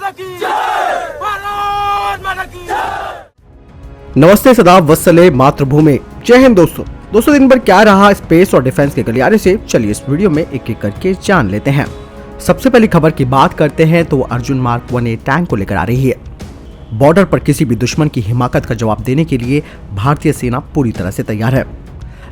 माता की जय, भारत माता की जय। नमस्ते, सदाब वत्सले मातृभूमि। जय हिंद दोस्तों दिन भर क्या रहा स्पेस और डिफेंस के गलियारे से, चलिए इस वीडियो में एक एक करके जान लेते हैं। सबसे पहली खबर की बात करते हैं तो अर्जुन मार्क 1A टैंक को लेकर आ रही है। बॉर्डर पर किसी भी दुश्मन की हिमाकत का जवाब देने के लिए भारतीय सेना पूरी तरह से तैयार है।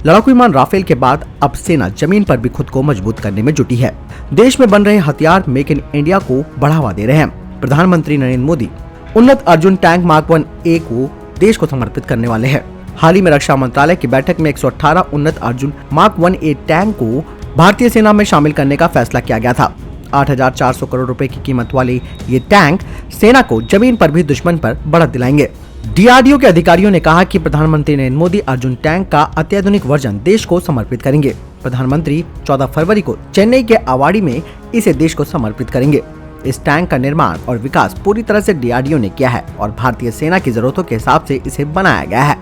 लड़ाकू विमान राफेल के बाद अब सेना जमीन पर भी खुद को मजबूत करने में जुटी है। देश में बन रहे हथियार मेक इन इंडिया को बढ़ावा दे रहे हैं। प्रधानमंत्री नरेंद्र मोदी उन्नत अर्जुन टैंक मार्क 1A को देश को समर्पित करने वाले हैं। हाल ही में रक्षा मंत्रालय की बैठक में 118 उन्नत अर्जुन मार्क 1A टैंक को भारतीय सेना में शामिल करने का फैसला किया गया था। 8,400 करोड़ रुपए की कीमत वाले ये टैंक सेना को जमीन पर भी दुश्मन पर बढ़त दिलाएंगे। DRDO के अधिकारियों ने कहा कि प्रधानमंत्री नरेंद्र मोदी अर्जुन टैंक का अत्याधुनिक वर्जन देश को समर्पित करेंगे। प्रधानमंत्री 14 फरवरी को चेन्नई के अवाड़ी में इसे देश को समर्पित करेंगे। इस टैंक का निर्माण और विकास पूरी तरह से DRDO ने किया है और भारतीय सेना की जरूरतों के हिसाब से इसे बनाया गया है।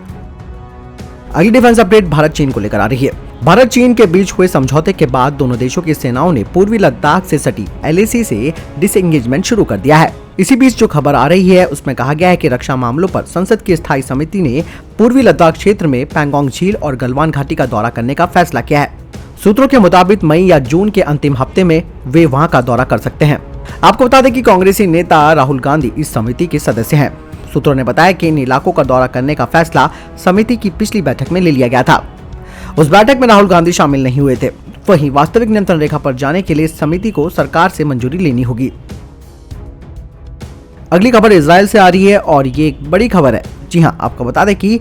अगली डिफेंस अपडेट भारत चीन को लेकर आ रही है। भारत चीन के बीच हुए समझौते के बाद दोनों देशों की सेनाओं ने पूर्वी लद्दाख से सटी LAC से डिसएंगेजमेंट शुरू कर दिया है। इसी बीच जो खबर आ रही है उसमें कहा गया है कि रक्षा मामलों पर संसद की स्थायी समिति ने पूर्वी लद्दाख क्षेत्र में पैंगोंग झील और गलवान घाटी का दौरा करने का फैसला किया है। सूत्रों के मुताबिक मई या जून के अंतिम हफ्ते में वे वहां का दौरा कर सकते हैं। आपको बता दें कि कांग्रेसी नेता राहुल गांधी इस समिति के सदस्य हैं। सूत्रों ने बताया कि इन इलाकों का दौरा करने का फैसला समिति की पिछली बैठक में ले लिया गया था। उस बैठक में राहुल गांधी शामिल नहीं हुए थे। वहीं वास्तविक नियंत्रण रेखा पर जाने के लिए समिति को सरकार से मंजूरी लेनी होगी। अगली खबर इजराइल से आ रही है और ये एक बड़ी खबर है। जी हां, आपको बता दें कि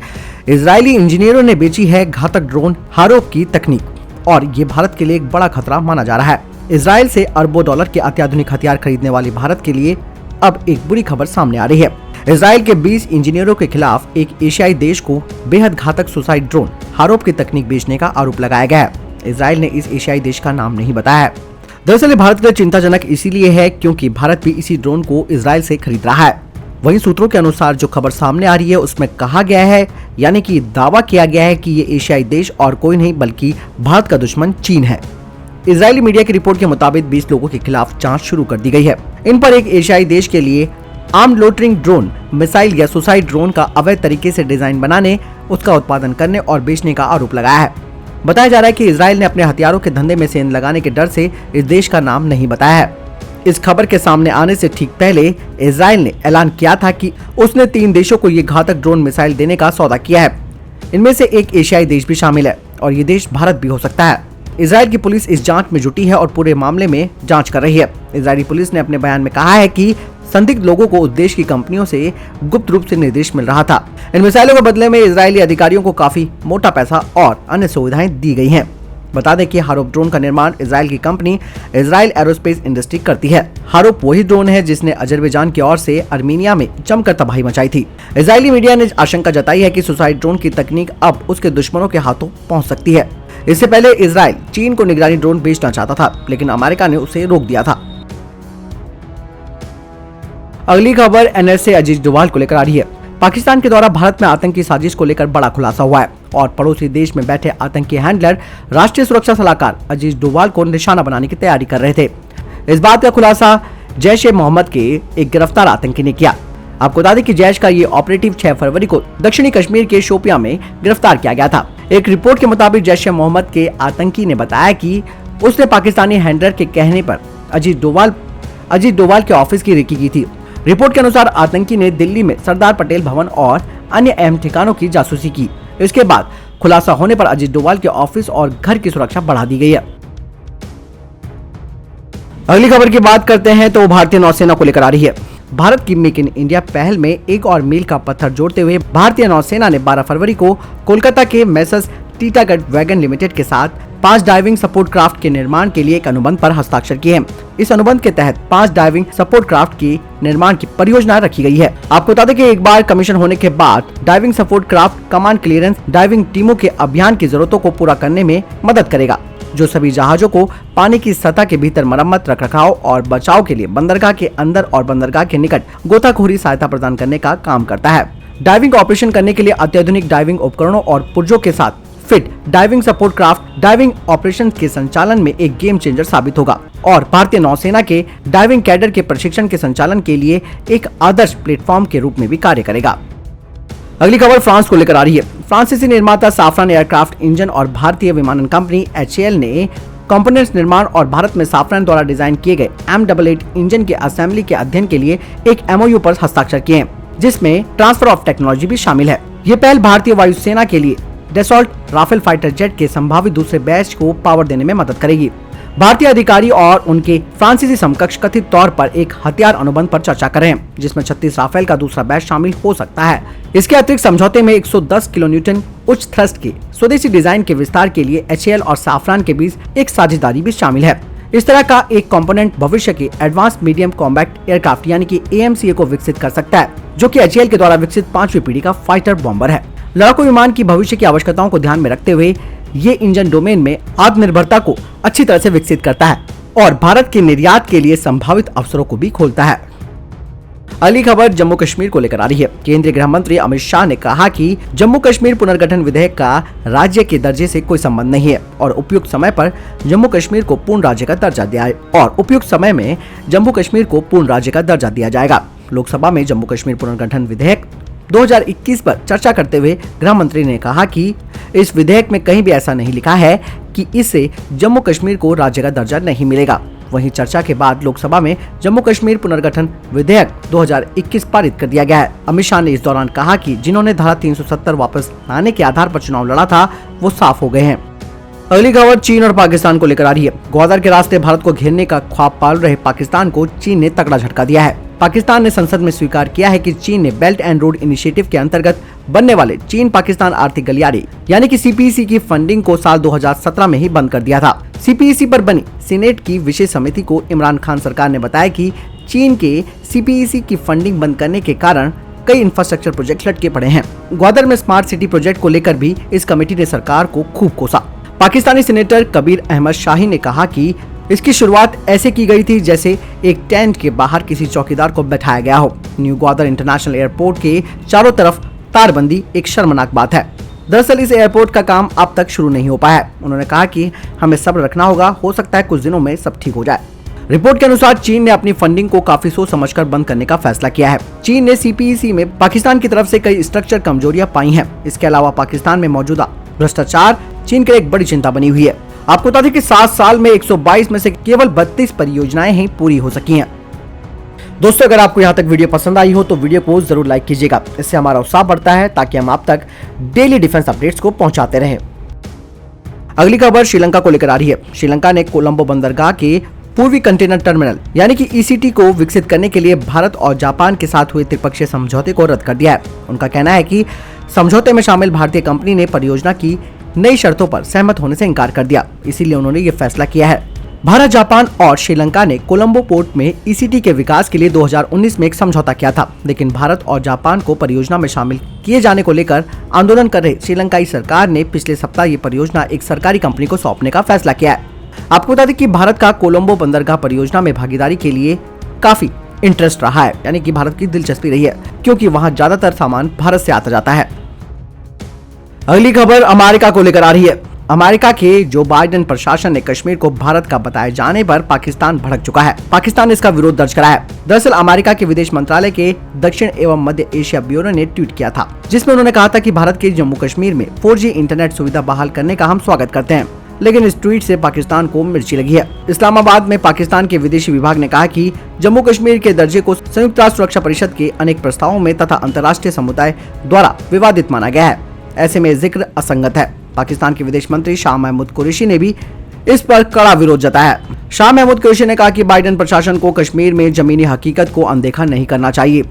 इजरायली इंजीनियरों ने बेची है घातक ड्रोन हारोप की तकनीक और ये भारत के लिए एक बड़ा खतरा माना जा रहा है। इजराइल से अरबों डॉलर के अत्याधुनिक हथियार खरीदने वाली भारत के लिए अब एक बुरी खबर सामने आ रही है। इजराइल के 20 इंजीनियरों के खिलाफ एक एशियाई देश को बेहद घातक सुसाइड ड्रोन हारोप की तकनीक बेचने का आरोप लगाया गया है। इजराइल ने इस एशियाई देश का नाम नहीं बताया है। दरअसल भारत के लिए चिंताजनक इसीलिए है क्योंकि भारत भी इसी ड्रोन को इजराइल से खरीद रहा है। वहीं सूत्रों के अनुसार जो खबर सामने आ रही है उसमें कहा गया है, यानी कि दावा किया गया है कि ये एशियाई देश और कोई नहीं बल्कि भारत का दुश्मन चीन है। इजरायली मीडिया की रिपोर्ट के मुताबिक 20 लोगों के खिलाफ जांच शुरू कर दी गई है। इन पर एक एशियाई देश के लिए आर्म लोटरिंग ड्रोन, मिसाइल या सुसाइड ड्रोन का अवैध तरीके से डिजाइन बनाने, उसका उत्पादन करने और बेचने का आरोप लगाया है। बताया जा रहा है कि इजराइल ने अपने हथियारों के धंधे में सेंध लगाने के डर से इस देश का नाम नहीं बताया है। इस खबर के सामने आने से ठीक पहले इजराइल ने ऐलान किया था कि उसने 3 देशों को ये घातक ड्रोन मिसाइल देने का सौदा किया है। इनमें से एक एशियाई देश भी शामिल है और ये देश भारत भी हो सकता है। इजराइल की पुलिस इस जांच में जुटी है और पूरे मामले में जांच कर रही है। इजरायली पुलिस ने अपने बयान में कहा है कि संदिग्ध लोगों को उस देश की कंपनियों से गुप्त रूप से निर्देश मिल रहा था। इन मिसाइलों के बदले में इजरायली अधिकारियों को काफी मोटा पैसा और अन्य सुविधाएं दी गई हैं। बता दें कि हारोप ड्रोन का निर्माण इजराइल की कंपनी इजराइल एरोस्पेस इंडस्ट्री करती है। हारोप वही ड्रोन है जिसने अजरबैजान की ओर से आर्मेनिया में जमकर तबाही मचाई थी। इजरायली मीडिया ने आशंका जताई है कि सुसाइड ड्रोन की तकनीक अब उसके दुश्मनों के हाथों पहुंच सकती है। इससे पहले इजराइल चीन को निगरानी ड्रोन बेचना चाहता था, लेकिन अमेरिका ने उसे रोक दिया था। अगली खबर NSA अजीज डोभाल को लेकर आ रही है। पाकिस्तान के द्वारा भारत में आतंकी साजिश को लेकर बड़ा खुलासा हुआ है और पड़ोसी देश में बैठे आतंकी हैंडलर राष्ट्रीय सुरक्षा सलाहकार अजीज डोभाल को निशाना बनाने की तैयारी कर रहे थे। इस बात का खुलासा जैश-ए-मोहम्मद के एक गिरफ्तार आतंकी ने किया। आपको बता दें कि जैश का ये ऑपरेटिव 6 फरवरी को दक्षिणी कश्मीर के शोपियां में गिरफ्तार किया गया था। एक रिपोर्ट के मुताबिक जैश-ए-मोहम्मद के आतंकी ने बताया कि उसने पाकिस्तानी हैंडलर के कहने पर अजीज डोभाल के ऑफिस की रेकी की थी। रिपोर्ट के अनुसार आतंकी ने दिल्ली में सरदार पटेल भवन और अन्य अहम ठिकानों की जासूसी की। इसके बाद खुलासा होने पर अजीज डोभाल के ऑफिस और घर की सुरक्षा बढ़ा दी गई है। अगली खबर की बात करते हैं तो भारतीय नौसेना को लेकर आ रही है। भारत की मेक इन इंडिया पहल में एक और मील का पत्थर जोड़ते हुए भारतीय नौसेना ने 12 फरवरी को कोलकाता के मेसर्स टीटागढ़ वैगन लिमिटेड के साथ 5 डाइविंग सपोर्ट क्राफ्ट के निर्माण के लिए एक अनुबंध पर हस्ताक्षर किए हैं। इस अनुबंध के तहत 5 डाइविंग सपोर्ट क्राफ्ट की निर्माण की परियोजना रखी गई है। आपको बता दें कि एक बार कमीशन होने के बाद diving support craft command clearance diving टीमों के अभियान की जरूरतों को पूरा करने में मदद करेगा, जो सभी जहाजों को पानी की सतह के भीतर मरम्मत, रखरखाव और बचाव के लिए बंदरगाह के अंदर और बंदरगाह के निकट गोताखोरी सहायता प्रदान करने का काम करता है। डाइविंग ऑपरेशन करने के लिए अत्याधुनिक डाइविंग उपकरणों और पुर्जों के साथ fit diving support craft diving operation के संचालन में एक गेम चेंजर साबित होगा और भारतीय नौसेना के डाइविंग कैडर के प्रशिक्षण के संचालन के लिए एक आदर्श प्लेटफॉर्म के रूप में भी कार्य करेगा। अगली खबर फ्रांस को लेकर आ रही है। फ्रांसीसी निर्माता साफरान एयरक्राफ्ट इंजन और भारतीय विमानन कंपनी HAL ने कंपोनेंट्स निर्माण और भारत में साफरान द्वारा डिजाइन किए गए M88 इंजन के असेंबली के अध्ययन के लिए एक MOU पर हस्ताक्षर किए हैं, जिसमें ट्रांसफर ऑफ टेक्नोलॉजी भी शामिल है। ये पहल भारतीय वायुसेना के लिए डैसॉल्ट राफेल फाइटर जेट के संभावित दूसरे बैच को पावर देने में मदद करेगी। भारतीय अधिकारी और उनके फ्रांसीसी समकक्ष कथित तौर पर एक हथियार अनुबंध पर चर्चा कर रहे हैं, जिसमें 36 राफेल का दूसरा बैच शामिल हो सकता है। इसके अतिरिक्त समझौते में 110 किलोन्यूटन उच्च थ्रस्ट के स्वदेशी डिजाइन के विस्तार के लिए HAL और साफरान के बीच एक साझेदारी भी शामिल है। इस तरह का एक कंपोनेंट भविष्य के एडवांस मीडियम कॉम्बैक्ट एयरक्राफ्ट यानी कि AMCA को विकसित कर सकता है, जो कि HAL के द्वारा विकसित 5वीं पीढ़ी का फाइटर बॉम्बर है। लड़ाकू विमान की भविष्य की आवश्यकताओं को ध्यान में रखते हुए ये इंजन डोमेन में आत्मनिर्भरता को अच्छी तरह से विकसित करता है और भारत के निर्यात के लिए संभावित अवसरों को भी खोलता है। अगली खबर जम्मू कश्मीर को लेकर आ रही है। केंद्रीय गृह मंत्री अमित शाह ने कहा कि जम्मू कश्मीर पुनर्गठन विधेयक का राज्य के दर्जे से कोई संबंध नहीं है और उपयुक्त समय पर जम्मू कश्मीर को पूर्ण राज्य का दर्जा दिया जाएगा। लोकसभा में जम्मू कश्मीर पुनर्गठन विधेयक 2021 पर चर्चा करते हुए गृह मंत्री ने कहा कि इस विधेयक में कहीं भी ऐसा नहीं लिखा है कि इससे जम्मू कश्मीर को राज्य का दर्जा नहीं मिलेगा। वहीं चर्चा के बाद लोकसभा में जम्मू कश्मीर पुनर्गठन विधेयक 2021 पारित कर दिया गया है। अमित शाह ने इस दौरान कहा कि जिन्होंने धारा 370 वापस लाने के आधार पर चुनाव लड़ा था वो साफ हो गए हैं। अगली खबर चीन और पाकिस्तान को लेकर आ रही है। ग्वादर के रास्ते भारत को घेरने का ख्वाब पाल रहे पाकिस्तान को चीन ने तगड़ा झटका दिया है। पाकिस्तान ने संसद में स्वीकार किया है कि चीन ने बेल्ट एंड रोड इनिशिएटिव के अंतर्गत बनने वाले चीन पाकिस्तान आर्थिक गलियारे यानी कि CPEC की फंडिंग को साल 2017 में ही बंद कर दिया था। CPEC पर बनी सीनेट की विशेष समिति को इमरान खान सरकार ने बताया कि चीन के CPEC की फंडिंग बंद करने के कारण कई इंफ्रास्ट्रक्चर प्रोजेक्ट लटके पड़े हैं। ग्वादर में स्मार्ट सिटी प्रोजेक्ट को लेकर भी इस कमेटी ने सरकार को खूब कोसा। पाकिस्तानी सीनेटर कबीर अहमद शाही ने कहा कि इसकी शुरुआत ऐसे की गई थी जैसे एक टेंट के बाहर किसी चौकीदार को बैठाया गया हो। न्यू ग्वादर इंटरनेशनल एयरपोर्ट के चारों तरफ तारबंदी एक शर्मनाक बात है। दरअसल इस एयरपोर्ट का काम अब तक शुरू नहीं हो पाया है। उन्होंने कहा कि हमें सब्र रखना होगा, हो सकता है कुछ दिनों में सब ठीक हो जाए। रिपोर्ट के अनुसार चीन ने अपनी फंडिंग को काफी सोच समझकर बंद करने का फैसला किया है। चीन ने CPEC में पाकिस्तान की तरफ से कई स्ट्रक्चर कमजोरियां पाई हैं। इसके अलावा पाकिस्तान में मौजूदा भ्रष्टाचार चीन के लिए एक बड़ी चिंता बनी हुई है। आपको बता दें कि 7 साल में 122 में से केवल 32 परियोजनाएं ही पूरी हो सकी हैं। दोस्तों, अगर आपको यहाँ तक वीडियो पसंद आई हो तो वीडियो को जरूर लाइक कीजिएगा। इससे हमारा उत्साह बढ़ता है ताकि हम आप तक डेली डिफेंस अपडेट्स को पहुंचाते रहें। अगली खबर श्रीलंका को लेकर आ रही है। श्रीलंका ने कोलंबो बंदरगाह के पूर्वी कंटेनर टर्मिनल यानी कि ECT को विकसित करने के लिए भारत और जापान के साथ हुए त्रिपक्षीय समझौते को रद्द कर दिया है। उनका कहना है कि समझौते में शामिल भारतीय कंपनी ने परियोजना की नई शर्तों पर सहमत होने से इनकार कर दिया, इसीलिए उन्होंने ये फैसला किया है। भारत, जापान और श्रीलंका ने कोलंबो पोर्ट में ECT के विकास के लिए 2019 में एक समझौता किया था, लेकिन भारत और जापान को परियोजना में शामिल किए जाने को लेकर आंदोलन कर रहे श्रीलंकाई सरकार ने पिछले सप्ताह ये परियोजना एक सरकारी कंपनी को सौंपने का फैसला किया है। आपको बता दें कि भारत का कोलंबो बंदरगाह परियोजना में भागीदारी के लिए काफी इंटरेस्ट रहा है, यानी कि भारत की दिलचस्पी रही है, क्योंकि वहाँ ज्यादातर सामान भारत से आता जाता है। अगली खबर अमेरिका को लेकर आ रही है। अमेरिका के जो बाइडेन प्रशासन ने कश्मीर को भारत का बताए जाने पर पाकिस्तान भड़क चुका है। पाकिस्तान ने इसका विरोध दर्ज कराया है। दरअसल अमेरिका के विदेश मंत्रालय के दक्षिण एवं मध्य एशिया ब्यूरो ने ट्वीट किया था, जिसमें उन्होंने कहा था कि भारत के जम्मू कश्मीर में 4G इंटरनेट सुविधा बहाल करने का हम स्वागत करते हैं, लेकिन इस ट्वीट से पाकिस्तान को मिर्ची लगी है। इस्लामाबाद में पाकिस्तान के विदेशी विभाग ने कहा कि जम्मू कश्मीर के दर्जे को संयुक्त राष्ट्र सुरक्षा परिषद के अनेक प्रस्तावों में तथा अंतर्राष्ट्रीय समुदाय द्वारा विवादित माना गया है। ऐसे में जिक्र असंगत है। पाकिस्तान के विदेश मंत्री शाह महमूद कुरैशी ने भी इस पर कड़ा विरोध जताया। शाह महमूद कुरैशी ने कहा कि बाइडेन प्रशासन को कश्मीर में जमीनी हकीकत को अनदेखा नहीं करना चाहिए।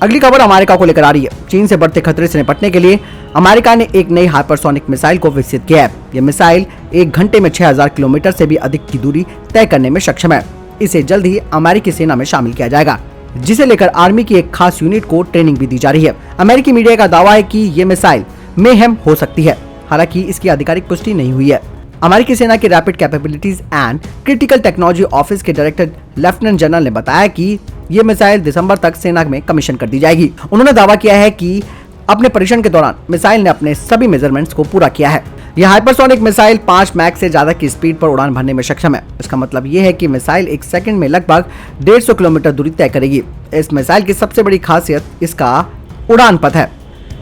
अगली खबर अमेरिका को लेकर आ रही है। चीन से बढ़ते खतरे से निपटने के लिए अमेरिका ने एक नई हाइपरसोनिक मिसाइल को विकसित किया है। यह मिसाइल 1 घंटे में 6000 किलोमीटर से भी अधिक की दूरी तय करने में सक्षम है। इसे जल्द ही अमेरिकी सेना में शामिल किया जाएगा, जिसे लेकर आर्मी की एक खास यूनिट को ट्रेनिंग भी दी जा रही है। अमेरिकी मीडिया का दावा है कि ये मिसाइल मेहम हो सकती है, हालांकि इसकी आधिकारिक पुष्टि नहीं हुई है। अमेरिकी सेना के rapid capabilities and critical technology office के डायरेक्टर लेफ्टिनेंट जनरल ने बताया कि ये मिसाइल दिसंबर तक सेना में कमीशन कर दी जाएगी। उन्होंने दावा किया है कि अपने परीक्षण के दौरान मिसाइल ने अपने सभी मेजरमेंट्स को पूरा किया है। यह हाइपरसोनिक मिसाइल 5 मैक से ज्यादा की स्पीड पर उड़ान भरने में सक्षम है। इसका मतलब यह है कि मिसाइल एक सेकंड में लगभग 150 किलोमीटर दूरी तय करेगी। इस मिसाइल की सबसे बड़ी खासियत इसका उड़ान पथ है।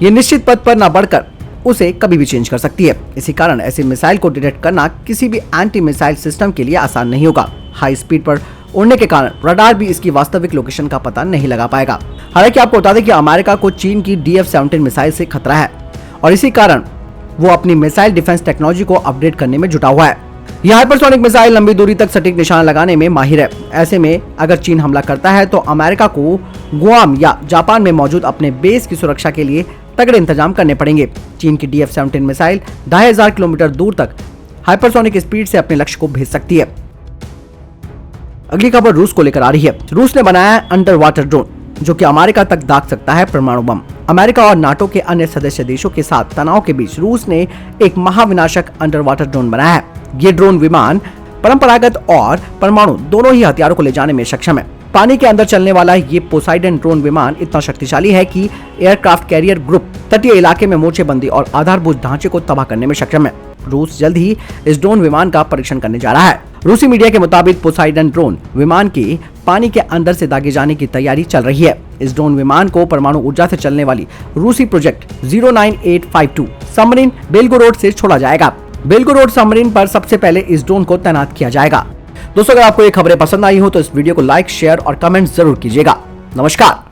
ये निश्चित पथ पर न बढ़कर उसे कभी भी चेंज कर सकती है। इसी कारण ऐसी मिसाइल को डिटेक्ट करना किसी भी एंटी मिसाइल सिस्टम के लिए आसान नहीं होगा। हाई स्पीड पर उड़ने के कारण रडार भी इसकी वास्तविक लोकेशन का पता नहीं लगा पाएगा। हालांकि आपको बता दें कि अमेरिका को चीन की DF-17 मिसाइल से खतरा है और इसी कारण वो अपनी मिसाइल डिफेंस टेक्नोलॉजी को अपडेट करने में जुटा हुआ है। यह हाइपरसोनिक मिसाइल लंबी दूरी तक सटीक निशाना लगाने में माहिर है। ऐसे में अगर चीन हमला करता है तो अमेरिका को गुआम या जापान में मौजूद अपने बेस की सुरक्षा के लिए तगड़े इंतजाम करने पड़ेंगे। चीन की DF-17 मिसाइल 2500 किलोमीटर दूर तक हाइपरसोनिक स्पीड से अपने लक्ष्य को भेज सकती है। अगली खबर रूस को लेकर आ रही है। रूस ने बनाया है अंडर वाटर ड्रोन जो कि अमेरिका तक दाग सकता है परमाणु बम। अमेरिका और नाटो के अन्य सदस्य देशों के साथ तनाव के बीच रूस ने एक महाविनाशक अंडर वाटर ड्रोन बनाया है। ये ड्रोन विमान परंपरागत और परमाणु दोनों ही हथियारों को ले जाने में सक्षम है। पानी के अंदर चलने वाला ये पोसाइडन ड्रोन विमान इतना शक्तिशाली है कि एयरक्राफ्ट कैरियर ग्रुप तटीय इलाके में मोर्चेबंदी और आधारभूत ढांचे को तबाह करने में सक्षम है। रूस जल्द ही इस ड्रोन विमान का परीक्षण करने जा रहा है। रूसी मीडिया के मुताबिक पोसाइडन ड्रोन विमान के पानी के अंदर से दागे जाने की तैयारी चल रही है। इस ड्रोन विमान को परमाणु ऊर्जा से चलने वाली रूसी प्रोजेक्ट 09852 सबमरीन बेलगोरोड से छोड़ा जाएगा। बेलगोरोड सबमरीन पर सबसे पहले इस ड्रोन को तैनात किया जाएगा। दोस्तों, अगर आपको ये खबरें पसंद आई हो तो इस वीडियो को लाइक, शेयर और कमेंट जरूर कीजिएगा। नमस्कार।